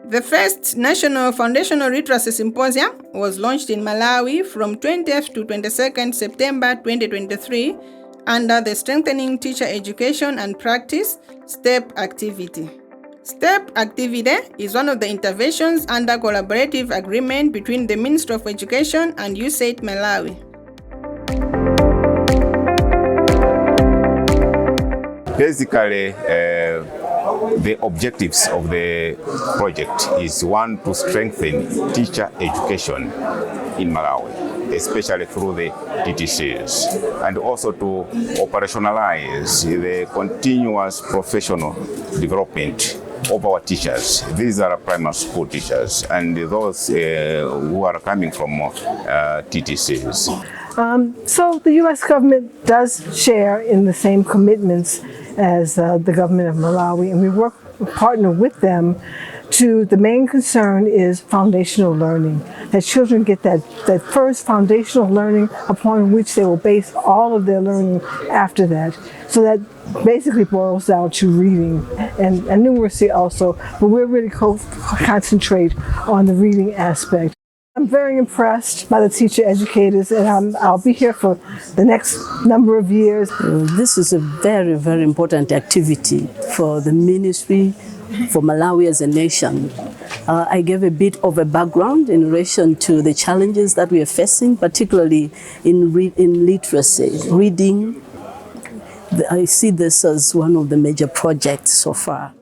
The first National Foundational Literacy Symposium was launched in Malawi from 20th to 22nd September 2023 under the Strengthening Teacher Education and Practice STEP activity. STEP activity is one of the interventions under collaborative agreement between the Ministry of Education and USAID Malawi. Basically, the objectives of the project is one, to strengthen teacher education in Malawi, especially through the TTCs, and also to operationalize the continuous professional development of our teachers. These are primary school teachers and those who are coming from TTCs. So the U.S. government does share in the same commitments as the government of Malawi, and we partner with them the main concern is foundational learning, that children get that first foundational learning upon which they will base all of their learning after that. So that basically boils down to reading and numeracy also, but we're really concentrate on the reading aspect. I'm very impressed by the teacher educators, and I'll be here for the next number of years. This is a very, very important activity for the ministry, for Malawi as a nation. I gave a bit of a background in relation to the challenges that we are facing, particularly in literacy, reading. I see this as one of the major projects so far.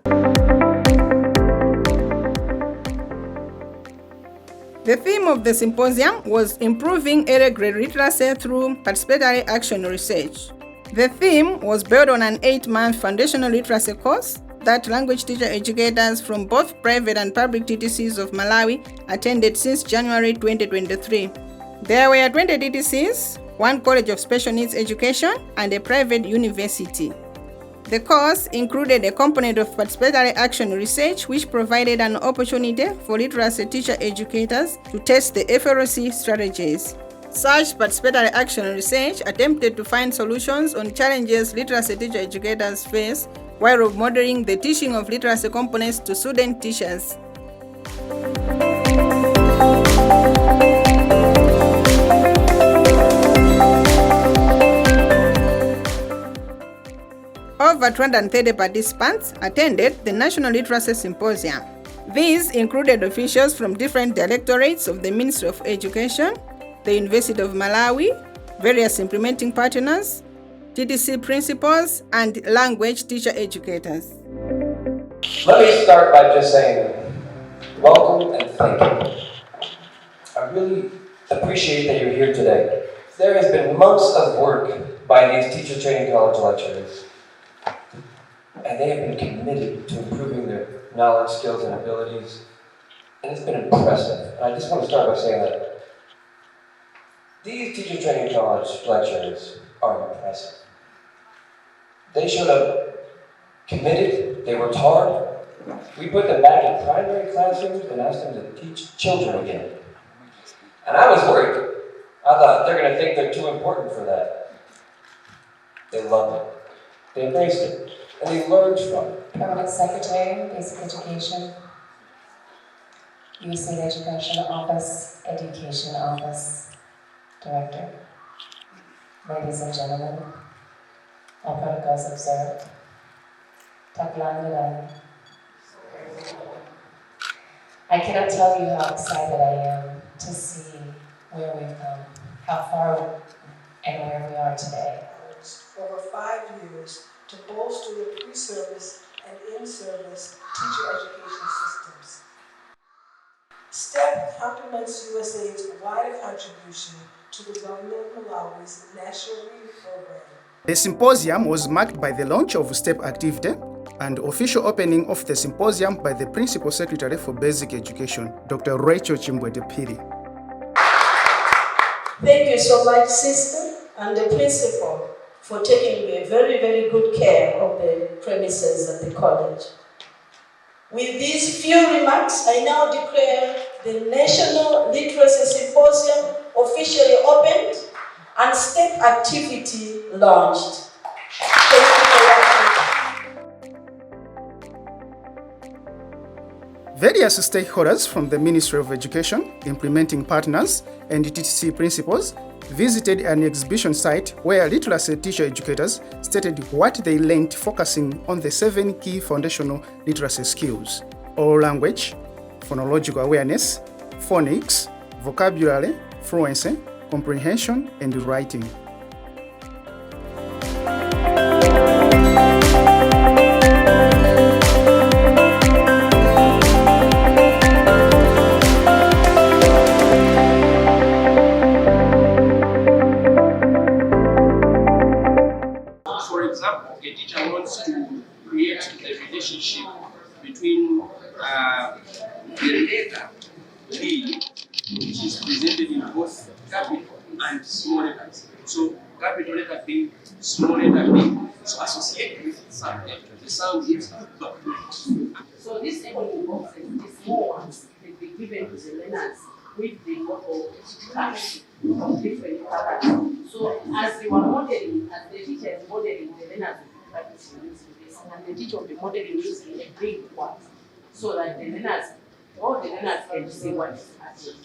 The theme of the symposium was improving early grade literacy through participatory action research. The theme was built on an 8-month foundational literacy course that language teacher educators from both private and public TTCs of Malawi attended since January 2023. There were 20 TTCs, 1 College of Special Needs Education, and a private university. The course included a component of participatory action research, which provided an opportunity for literacy teacher educators to test the FLC strategies. Such participatory action research attempted to find solutions on challenges literacy teacher educators face while modeling the teaching of literacy components to student teachers. Over 230 participants attended the National Literacy Symposium. These included officials from different directorates of the Ministry of Education, the University of Malawi, various implementing partners, TTC principals, and language teacher educators. Let me start by just saying welcome and thank you. I really appreciate that you're here today. There has been months of work by these teacher training college lecturers, and they have been committed to improving their knowledge, skills, and abilities, and it's been impressive. And I just want to start by saying that these teacher training college lecturers are impressive. They showed up committed, they worked hard. We put them back in primary classrooms and asked them to teach children again. And I was worried. I thought they're going to think they're too important for that. They loved it. They embraced it. And they learned from it. Permanent Secretary, Basic Education, USAID Education Office, Education Office, Director. Ladies and gentlemen, all protocols observed. Taklangulan. I cannot tell you how excited I am to see where we've come, how far and where we are today. Over 5 years to bolster the pre-service and in-service teacher education systems. STEP complements USAID's wider contribution to the government of Malawi's National Reading Program. The symposium was marked by the launch of STEP activity and official opening of the symposium by the Principal Secretary for Basic Education, Dr. Rachel Chimbwede-Piri. Thank you so much, sister, and the principal, for taking very, very good care of the premises at the college. With these few remarks, I now declare the National Literacy Symposium officially opened and STEP activity launched. Thank you for your attention. Various stakeholders from the Ministry of Education, implementing partners, and TTC principals visited an exhibition site where literacy teacher educators stated what they learned, focusing on the 7 key foundational literacy skills: oral language, phonological awareness, phonics, vocabulary, fluency, comprehension, and writing. For example, a teacher wants to create a relationship between the letter B, which is presented in both capital and small letters. So capital letter B, small letter B. So associate with something. The sound is B. So this technique boxes, the small ones, can be given to the learners with the local colors of different colors. So as they were modeling, as the teacher is modeling, the learners will practice using this, and the teacher will be modeling using a big one, so that the learners, all the learners can see what is happening.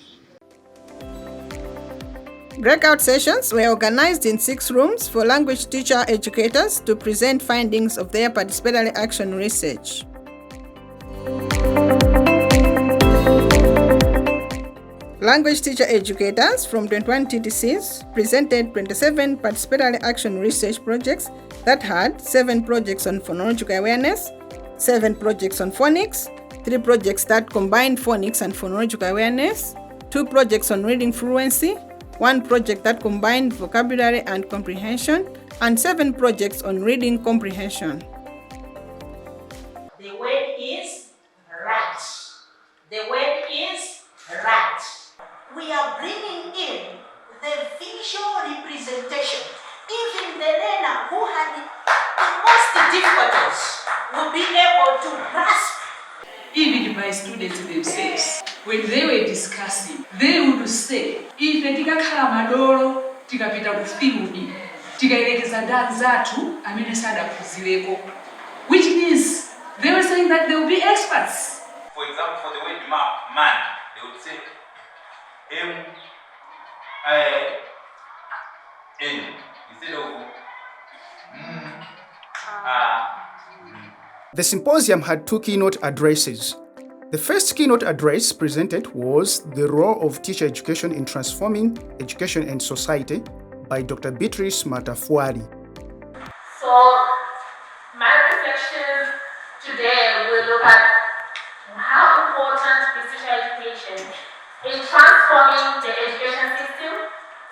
Breakout sessions were organized in 6 rooms for language teacher educators to present findings of their participatory action research. Language teacher educators from 21 TTCs presented 27 participatory action research projects that had 7 projects on phonological awareness, 7 projects on phonics, 3 projects that combined phonics and phonological awareness, 2 projects on reading fluency, 1 project that combined vocabulary and comprehension, and 7 projects on reading comprehension. The word is rat. The word is rat. We are bringing in the visual representation. Even the learner who had the most difficulties will be able to grasp. Even by students themselves, when they were discussing, they would say, if tikakhala madolo, tikapita ku field, tikaelekeza ndani zathu amene sadaphunzireko, which means they were saying that they will be experts. For example, for the word man, they would say M-I-N instead of The symposium had 2 keynote addresses. The first keynote address presented was The Role of Teacher Education in Transforming Education and Society by Dr. Beatrice Matafuari. So, my reflection today will look at how important precision education in transforming the education system,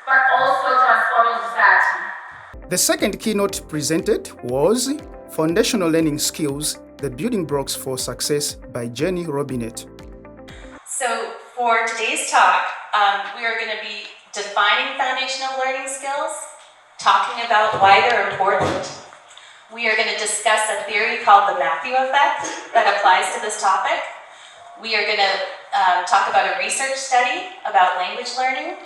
but also transforming society. The second keynote presented was Foundational Learning Skills, the Building Blocks for Success by Jenny Robinet. So for today's talk, we are going to be defining foundational learning skills, talking about why they're important. We are going to discuss a theory called the Matthew effect that applies to this topic. We are going to talk about a research study about language learning.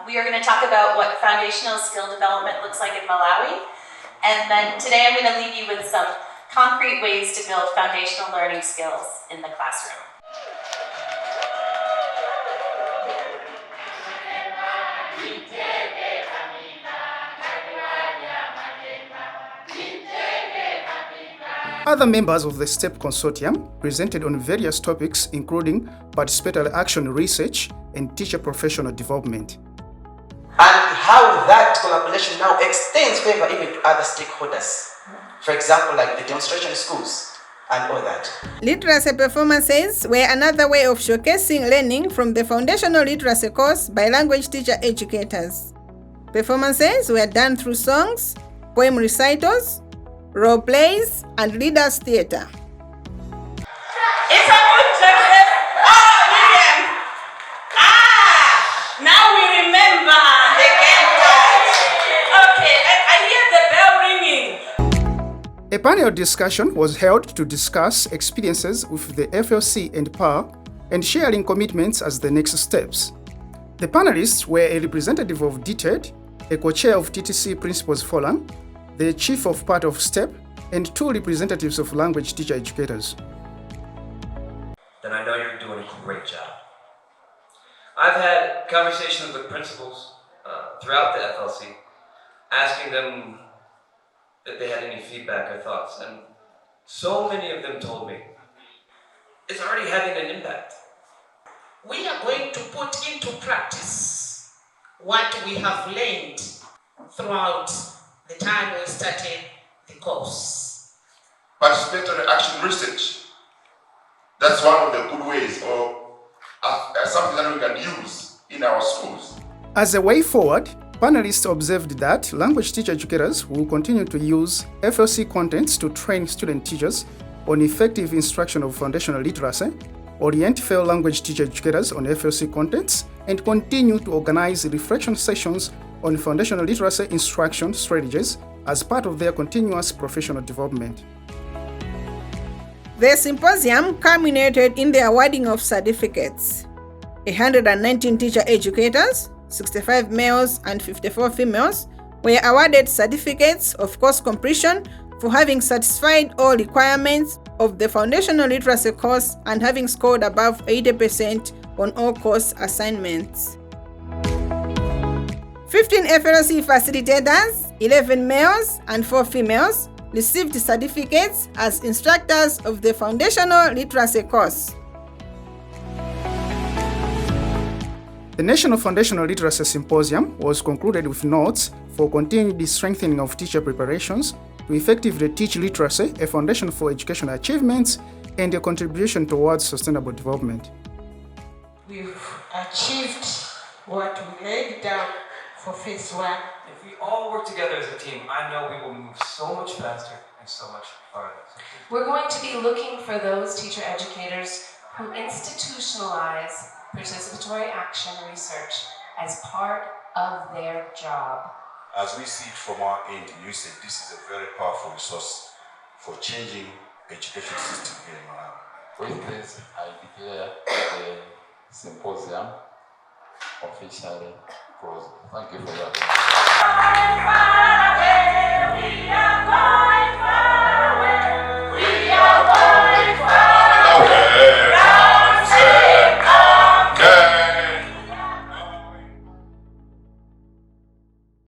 We are going to talk about what foundational skill development looks like in Malawi. And then today I'm going to leave you with some concrete ways to build foundational learning skills in the classroom. Other members of the STEP consortium presented on various topics including participatory action research and teacher professional development. And how that collaboration now extends further even to other stakeholders. For example, like the demonstration schools and all that. Literacy performances were another way of showcasing learning from the foundational literacy course by language teacher educators. Performances were done through songs, poem recitals, role plays, and leaders' theatre. It's a good success. Miriam. Now we remember the game time. Okay, I hear the bell ringing. A panel discussion was held to discuss experiences with the FLC and PAR and sharing commitments as the next steps. The panelists were a representative of DTED, a co-chair of TTC Principals Forum, the chief of part of STEP, and 2 representatives of language teacher educators. and I know you're doing a great job. I've had conversations with principals throughout the FLC, asking them if they had any feedback or thoughts, and so many of them told me it's already having an impact. We are going to put into practice what we have learned throughout the time we started the course. Participatory action research. That's one of the good ways, or something that we can use in our schools. As a way forward, panelists observed that language teacher educators will continue to use FLC contents to train student teachers on effective instruction of foundational literacy, orient fellow language teacher educators on FLC contents, and continue to organize reflection sessions on foundational literacy instruction strategies as part of their continuous professional development. The symposium culminated in the awarding of certificates. 119 teacher educators, 65 males and 54 females, were awarded certificates of course completion for having satisfied all requirements of the foundational literacy course and having scored above 80% on all course assignments. 15 FLC facilitators, 11 males and 4 females, received certificates as instructors of the foundational literacy course. The National Foundational Literacy Symposium was concluded with notes for continued strengthening of teacher preparations to effectively teach literacy, a foundation for educational achievements, and a contribution towards sustainable development. We've achieved what we laid down for phase 1. If we all work together as a team, I know we will move so much faster and so much farther. We're going to be looking for those teacher educators who institutionalize participatory action research as part of their job. As we see it from our end, you said this is a very powerful resource for changing the education system here in Malawi. With this, I declare the symposium officially closed. Thank you for that.